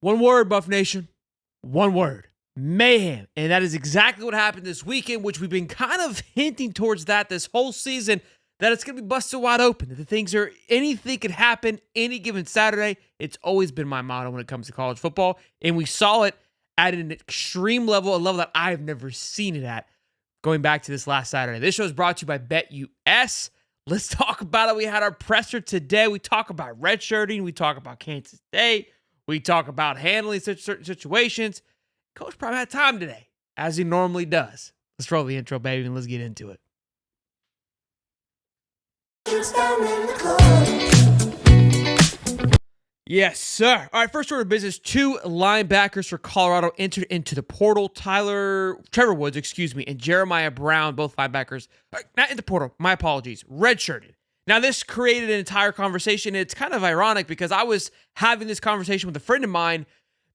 One word, Buff Nation. One word. Mayhem. And that is exactly what happened this weekend, which we've been kind of hinting towards that this whole season, that it's going to be busted wide open. That the things are, anything could happen any given Saturday. It's always been my motto when it comes to college football. And we saw it at an extreme level, a level that I've never seen it at, going back to this last Saturday. This show is brought to you by BetUS. Let's talk about it. We had our presser today. We talk about redshirting. We talk about Kansas State. We talk about handling certain situations. Coach probably had time today, as he normally does. Let's roll the intro, baby, and let's get into it. Yes, sir. All right, first order of business. 2 linebackers for Colorado entered into the portal. Trevor Woods, and Jeremiah Brown, both linebackers. Not in the portal, my apologies. Redshirted. Now, this created an entire conversation. It's kind of ironic because I was having this conversation with a friend of mine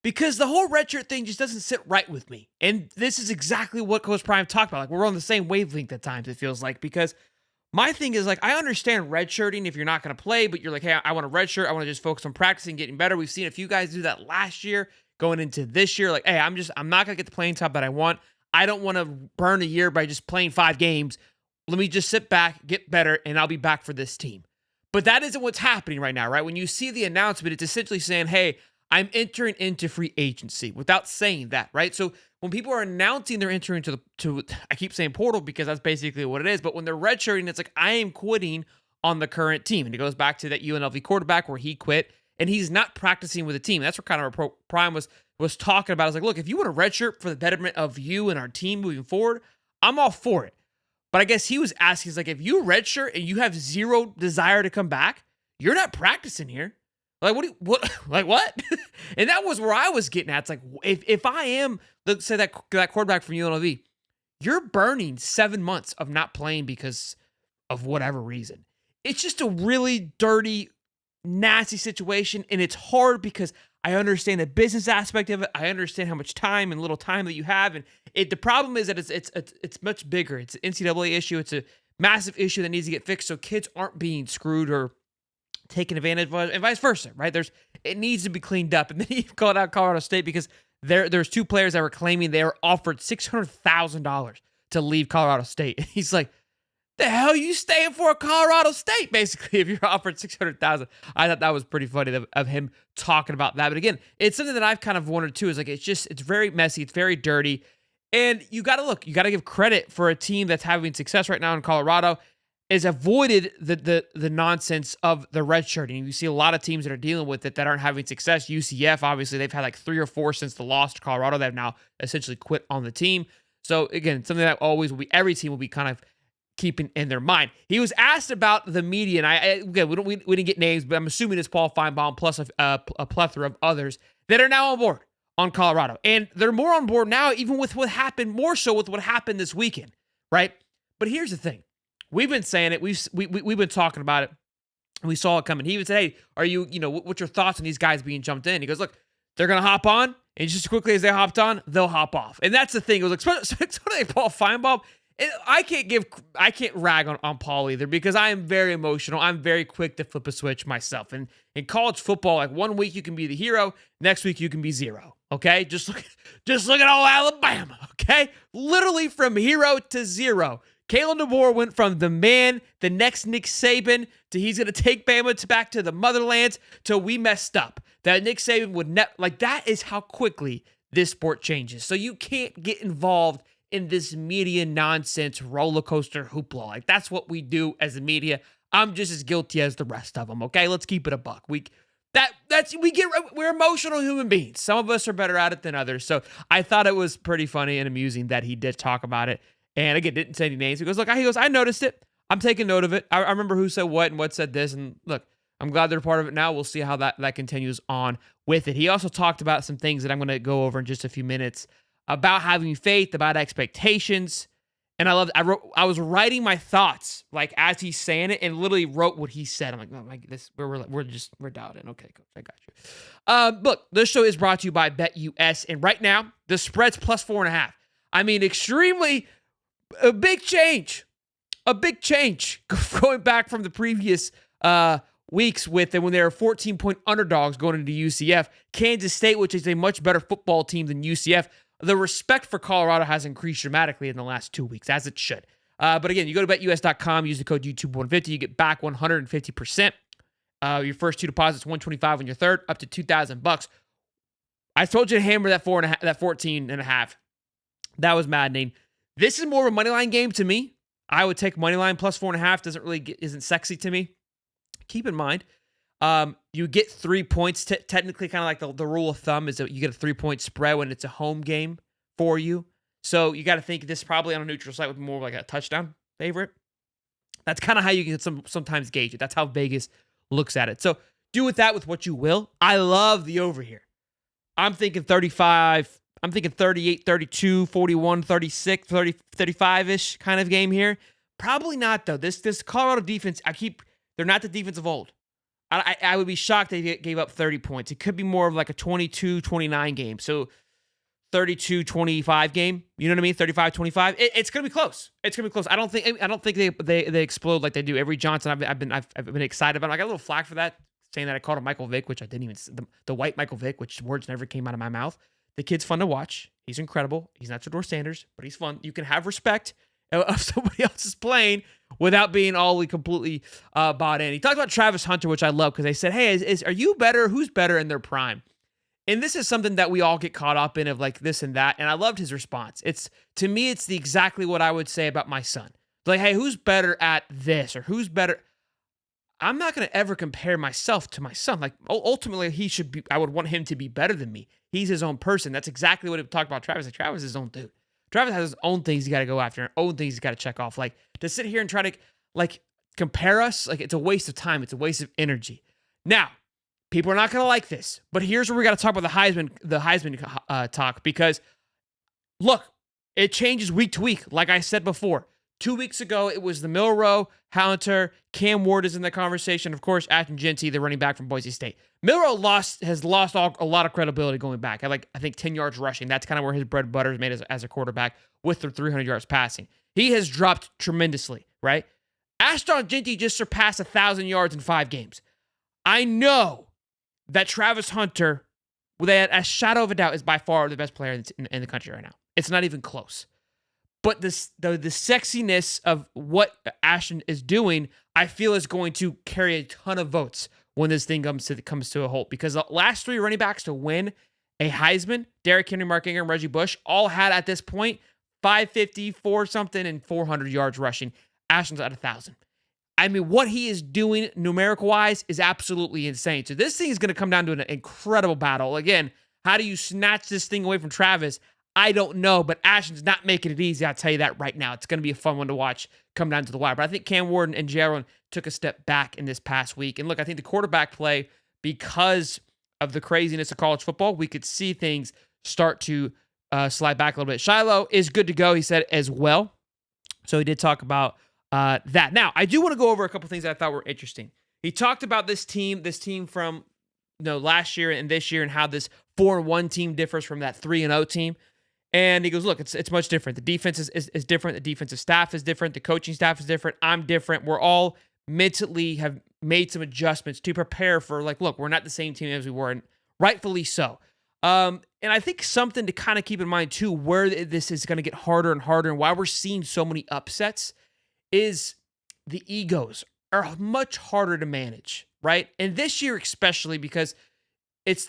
because the whole redshirt thing just doesn't sit right with me. And this is exactly what Coach Prime talked about. Like, we're on the same wavelength at times, it feels like, because my thing is, like, I understand redshirting if you're not going to play, but you're like, hey, I want a redshirt. I want to just focus on practicing, getting better. We've seen a few guys do that last year, going into this year. Like, hey, I'm not going to get the playing time that I want. I don't want to burn a year by just playing 5 games. Let me just sit back, get better, and I'll be back for this team. But that isn't what's happening right now, right? When you see the announcement, it's essentially saying, hey, I'm entering into free agency without saying that, right? So when people are announcing they're entering I keep saying portal because that's basically what it is, but when they're redshirting, it's like, I am quitting on the current team. And it goes back to that UNLV quarterback where he quit and he's not practicing with the team. That's what kind of our Prime was talking about. I was like, look, if you want a redshirt for the betterment of you and our team moving forward, I'm all for it. But I guess he was asking, he's like, if you redshirt and you have zero desire to come back, you're not practicing here. Like, what? And that was where I was getting at. It's like, if I am, let's say that quarterback from UNLV, you're burning 7 months of not playing because of whatever reason. It's just a really dirty, nasty situation. And it's hard because I understand the business aspect of it. I understand how much time and little time that you have. And the problem is that it's much bigger. It's an NCAA issue. It's a massive issue that needs to get fixed so kids aren't being screwed or taken advantage of, and vice versa, right? It needs to be cleaned up. And then he called out Colorado State because there's 2 players that were claiming they were offered $600,000 to leave Colorado State. And he's like, the hell you staying for Colorado State, basically, if you're offered $600,000. I thought that was pretty funny of him talking about that. But again, it's something that I've kind of wondered too, is like, it's very messy, it's very dirty. And you got to give credit for a team that's having success right now in Colorado is avoided the nonsense of the redshirting. You see a lot of teams that are dealing with it that aren't having success. UCF, obviously, they've had like 3 or 4 since the loss to Colorado. They've now essentially quit on the team. So again, something that always will be, every team will be kind of keeping in their mind. He was asked about the media, and we didn't get names, but I'm assuming it's Paul Feinbaum plus a plethora of others that are now on board on Colorado. And they're more on board now, even with what happened, more so with what happened this weekend, right? But here's the thing. We've been saying it. We've been talking about it. And we saw it coming. He even said, hey, are you, what's your thoughts on these guys being jumped in? He goes, look, they're going to hop on. And just as quickly as they hopped on, they'll hop off. And that's the thing. It was like, especially Paul Feinbaum. I can't rag on Paul either because I am very emotional. I'm very quick to flip a switch myself. And in college football, like 1 week you can be the hero, next week you can be zero. Okay? Just look at all Alabama. Okay? Literally from hero to zero. Kalen DeBoer went from the man, the next Nick Saban, to he's going to take Bama back to the motherlands, to we messed up. That Nick Saban would never, like, that is how quickly this sport changes. So you can't get involved in this media nonsense roller coaster hoopla. Like, that's what we do as a media. I'm just as guilty as the rest of them, okay? Let's keep it a buck. We're emotional human beings. Some of us are better at it than others. So I thought it was pretty funny and amusing that he did talk about it. And again, didn't say any names. He goes, I noticed it. I'm taking note of it. I remember who said what and what said this. And look, I'm glad they're part of it now. We'll see how that continues on with it. He also talked about some things that I'm going to go over in just a few minutes about having faith, about expectations. And I was writing my thoughts like as he's saying it and literally wrote what he said. I'm like, oh, we're dialed in. Okay, coach, I got you. Look, this show is brought to you by BetUS. And right now, the spread's plus 4.5. I mean, extremely... A big change going back from the previous weeks with when they were 14-point underdogs going into UCF. Kansas State, which is a much better football team than UCF, the respect for Colorado has increased dramatically in the last 2 weeks, as it should. But again, you go to BetUS.com, use the code YouTube150, you get back 150%. Your first 2 deposits, $125 on your third, up to $2,000. I told you to hammer that 14.5. That was maddening. This is more of a money line game to me. I would take money line plus 4.5. Isn't sexy to me. Keep in mind, you get 3 points. Technically, kind of like the rule of thumb is that you get a 3-point spread when it's a home game for you. So you got to think this probably on a neutral site would be more like a touchdown favorite. That's kind of how you can sometimes gauge it. That's how Vegas looks at it. So do with that with what you will. I love the over here. I'm thinking 35. I'm thinking 38, 32, 41, 36, 30, 35-ish kind of game here. Probably not, though. This Colorado defense, they're not the defense of old. I would be shocked they gave up 30 points. It could be more of like a 22-29 game. So 32-25 game. You know what I mean? 35-25. It's gonna be close. It's gonna be close. I don't think they explode like they do. Every Johnson I've been excited about. I got a little flack for that, saying that I called him Michael Vick, which I didn't even. The white Michael Vick, which words never came out of my mouth. The kid's fun to watch. He's incredible. He's not Deion Sanders, but he's fun. You can have respect of somebody else's playing without being completely bought in. He talked about Travis Hunter, which I love, because they said, hey, are you better? Who's better in their prime? And this is something that we all get caught up in, of like this and that. And I loved his response. To me, it's exactly what I would say about my son. Like, hey, who's better at this, or who's better? I'm not going to ever compare myself to my son. Like, ultimately, I would want him to be better than me. He's his own person. That's exactly what he talked about Travis. Like, Travis is his own dude. Travis has his own things he got to go after, and own things he's got to check off. Like, to sit here and try to, like, compare us, like, it's a waste of time. It's a waste of energy. Now, people are not going to like this, but here's where we got to talk about the Heisman talk, because, look, it changes week to week. Like I said before, 2 weeks ago, it was the Milroe, Hunter, Cam Ward is in the conversation. Of course, Ashton Jeanty, the running back from Boise State. Milroe has lost a lot of credibility going back. I think 10 yards rushing. That's kind of where his bread and butter is made as a quarterback, with the 300 yards passing. He has dropped tremendously, right? Ashton Jeanty just surpassed 1,000 yards in 5 games. I know that Travis Hunter, without a shadow of a doubt, is by far the best player in the country right now. It's not even close. But the sexiness of what Ashton is doing, I feel, is going to carry a ton of votes when this thing comes to a halt. Because the last 3 running backs to win a Heisman, Derrick Henry, Mark Ingram, Reggie Bush, all had at this point 550, 4-something, and 400 yards rushing. Ashton's at 1,000. I mean, what he is doing numerical-wise is absolutely insane. So this thing is going to come down to an incredible battle. Again, how do you snatch this thing away from Travis? I don't know, but Ashton's not making it easy. I'll tell you that right now. It's going to be a fun one to watch come down to the wire. But I think Cam Ward and Jaron took a step back in this past week. And look, I think the quarterback play, because of the craziness of college football, we could see things start to slide back a little bit. Shiloh is good to go, he said, as well. So he did talk about that. Now, I do want to go over a couple things that I thought were interesting. He talked about this team from last year and this year, and how this 4-1 team differs from that 3-0 team. And he goes, look, it's much different. The defense is different. The defensive staff is different. The coaching staff is different. I'm different. We're all mentally have made some adjustments to prepare for, like, look, we're not the same team as we were, and rightfully so. And I think something to kind of keep in mind, too, where this is going to get harder and harder, and why we're seeing so many upsets, is the egos are much harder to manage, right? And this year especially, because it's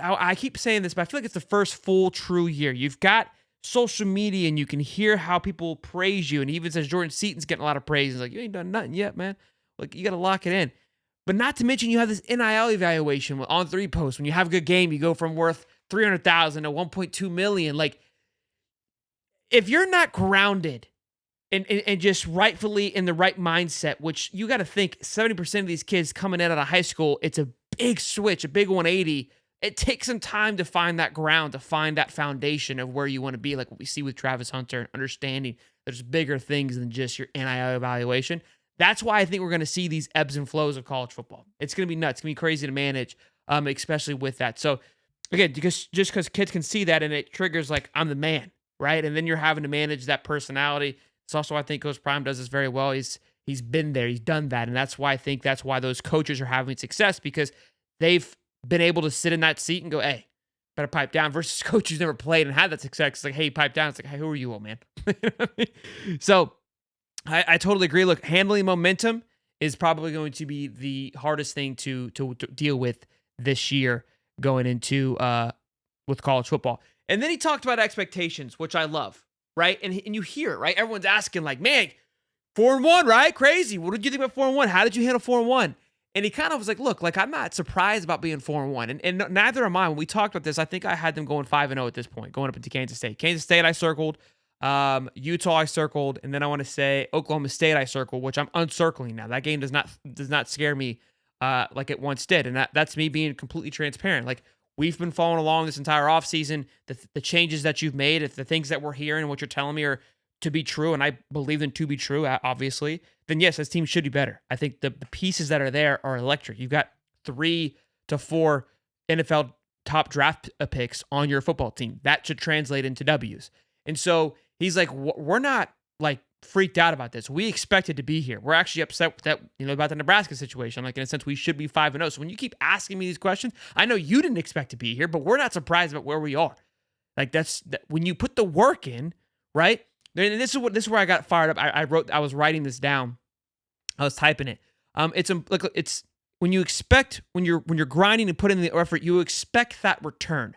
I keep saying this, but I feel like it's the first full true year. You've got social media, and you can hear how people praise you. And he even says Jordan Seaton's getting a lot of praise. He's like, you ain't done nothing yet, man. Like, you got to lock it in. But not to mention, you have this NIL evaluation on 3 posts. When you have a good game, you go from worth $300,000 to $1.2 million. Like, if you're not grounded and just rightfully in the right mindset, which you got to think 70% of these kids coming in out of high school, it's a big switch, a big 180. It takes some time to find that ground, to find that foundation of where you want to be, like what we see with Travis Hunter, and understanding there's bigger things than just your NIL evaluation. That's why I think we're going to see these ebbs and flows of college football. It's going to be nuts. It's going to be crazy to manage, especially with that. So, again, just because kids can see that, and it triggers, like, I'm the man, right? And then you're having to manage that personality. It's also, I think Coach Prime does this very well. He's been there. He's done that. And that's why I think that's why those coaches are having success, because they've been able to sit in that seat and go, hey, better pipe down, versus coach who's never played and had that success. It's like, hey, pipe down. It's like, hey, who are you, old man? So I totally agree. Look, handling momentum is probably going to be the hardest thing to deal with this year going into with college football. And then he talked about expectations, which I love, right? And you hear it, right? Everyone's asking like, man, 4-1, right? Crazy. What did you think about 4-1? How did you handle 4-1? And he kind of was like, look, like I'm not surprised about being 4-1. And neither am I. When we talked about this, I think I had them going 5-0 at this point, going up into Kansas State. Kansas State I circled. Utah I circled. And then I want to say Oklahoma State I circled, which I'm uncircling now. That game does not scare me like it once did. And that's me being completely transparent. Like, we've been following along this entire offseason. The changes that you've made, if the things that we're hearing and what you're telling me are to be true, and I believe them to be true, obviously, then yes, this team should be better. I think the pieces that are there are electric. You've got 3 to 4 NFL top draft picks on your football team. That should translate into W's. And so he's like, we're not like freaked out about this. We expected to be here. We're actually upset that, about the Nebraska situation. Like, in a sense, we should be 5-0. So when you keep asking me these questions, I know you didn't expect to be here, but we're not surprised about where we are. Like, when you put the work in, right? And this is where I got fired up. I was writing this down. I was typing it. It's when you're grinding and putting in the effort, you expect that return,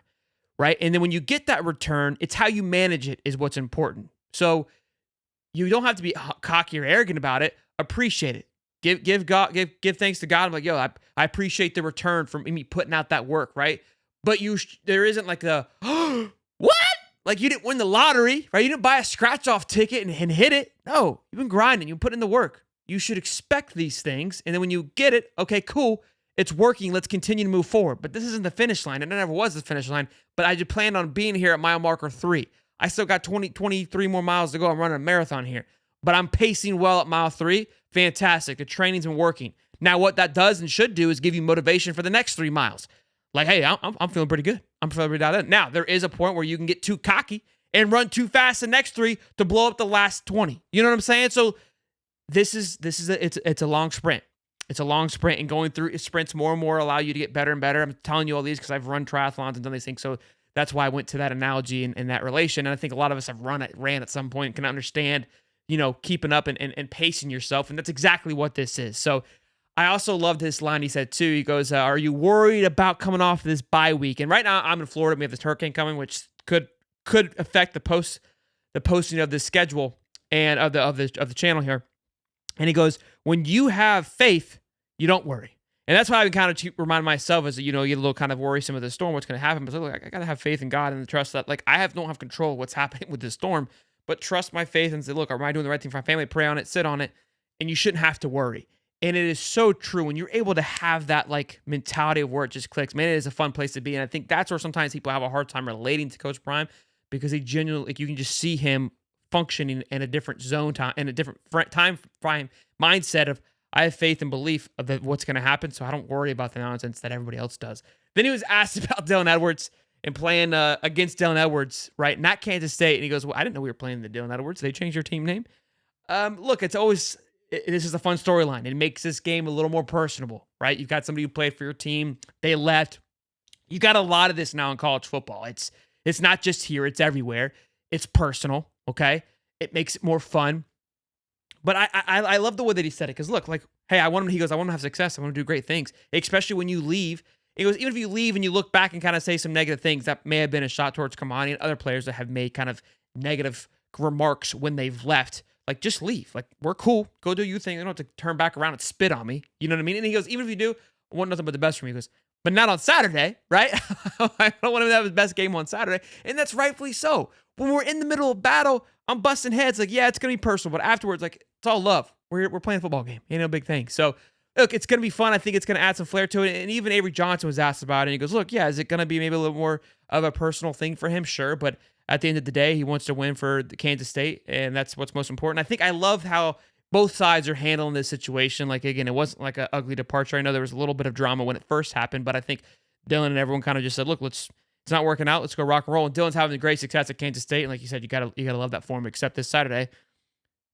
right? And then when you get that return, it's how you manage it is what's important. So you don't have to be cocky or arrogant about it. Appreciate it. Give thanks to God. I'm like, yo, I appreciate the return from me putting out that work, right? But there isn't like the what? Like, you didn't win the lottery, right? You didn't buy a scratch-off ticket and hit it. No, you've been grinding. You put in the work. You should expect these things. And then when you get it, okay, cool. It's working. Let's continue to move forward. But this isn't the finish line. It never was the finish line. But I just planned on being here at mile marker 3. I still got 23 more miles to go. I'm running a marathon here. But I'm pacing well at mile 3. Fantastic. The training's been working. Now, what that does and should do is give you motivation for the next 3 miles. Like, hey, I'm feeling pretty good. I'm feeling pretty dialed in. Now, there is a point where you can get too cocky and run too fast the next 3 to blow up the last 20. You know what I'm saying? So it's a long sprint. It's a long sprint, and going through sprints more and more allow you to get better and better. I'm telling you all these because I've run triathlons and done these things. So that's why I went to that analogy and that relation. And I think a lot of us have ran at some point and can understand, keeping up and pacing yourself. And that's exactly what this is. So I also loved this line he said too. He goes, are you worried about coming off this bye week? And right now I'm in Florida. We have this hurricane coming, which could affect the posting of this schedule and of the channel here. And he goes, when you have faith, you don't worry. And that's why I've been kind of reminding myself is that, you get a little kind of worrisome with the storm, what's going to happen. But look, I got to have faith in God and trust that, like, I don't have control of what's happening with this storm, but trust my faith and say, look, am I doing the right thing for my family? Pray on it, sit on it, and you shouldn't have to worry. And it is so true when you're able to have that like mentality of where it just clicks. Man, it is a fun place to be. And I think that's where sometimes people have a hard time relating to Coach Prime, because he genuinely, like, you can just see him functioning in a different zone time, in a different time frame mindset of, I have faith and belief of what's going to happen, so I don't worry about the nonsense that everybody else does. Then he was asked about Dylan Edwards and playing against Dylan Edwards, right? Not Kansas State. And he goes, well, I didn't know we were playing the Dylan Edwards. They changed your team name. Look, it's always... this is a fun storyline. It makes this game a little more personable, right? You've got somebody who played for your team. They left. You got a lot of this now in college football. It's not just here. It's everywhere. It's personal, okay? It makes it more fun. But I love the way that he said it, because look, like, hey, I want him to have success. I want him to do great things, especially when you leave. He goes, even if you leave and you look back and kind of say some negative things, that may have been a shot towards Kamani and other players that have made kind of negative remarks when they've left. Like, just leave. Like, we're cool. Go do your thing. You don't have to turn back around and spit on me. You know what I mean? And he goes, even if you do, I want nothing but the best from you. He goes, but not on Saturday, right? I don't want him to have his best game on Saturday. And that's rightfully so. When we're in the middle of battle, I'm busting heads. Like, yeah, it's going to be personal. But afterwards, like, it's all love. We're playing a football game. Ain't no big thing. So, look, it's going to be fun. I think it's going to add some flair to it. And even Avery Johnson was asked about it. And he goes, look, yeah, is it going to be maybe a little more of a personal thing for him? Sure. But at the end of the day, he wants to win for Kansas State, and that's what's most important. I think I love how both sides are handling this situation. Like, again, it wasn't like an ugly departure. I know there was a little bit of drama when it first happened, but I think Dylan and everyone kind of just said, look, it's not working out. Let's go rock and roll. And Dylan's having great success at Kansas State. And like you said, you gotta love that for him, except this Saturday.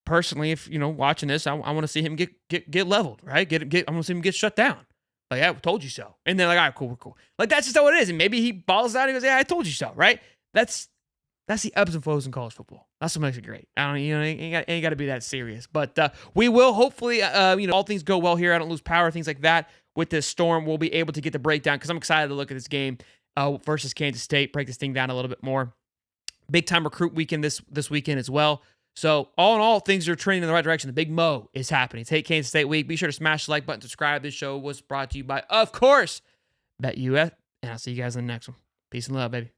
personally, if watching this, I want to see him get leveled, right? I want to see him get shut down. Like, I told you so. And then like, all right, cool, we're cool. Like, that's just how it is. And maybe he balls out and he goes, yeah, I told you so, right? That's the ebbs and flows in college football. That's what makes it great. I don't, ain't got to be that serious. But we will hopefully, all things go well here. I don't lose power, things like that. With this storm, we'll be able to get the breakdown because I'm excited to look at this game versus Kansas State, break this thing down a little bit more. Big time recruit weekend this weekend as well. So all in all, things are trending in the right direction. The Big Mo is happening. It's Hate Kansas State Week. Be sure to smash the like button, subscribe. This show was brought to you by, of course, BetUS. And I'll see you guys in the next one. Peace and love, baby.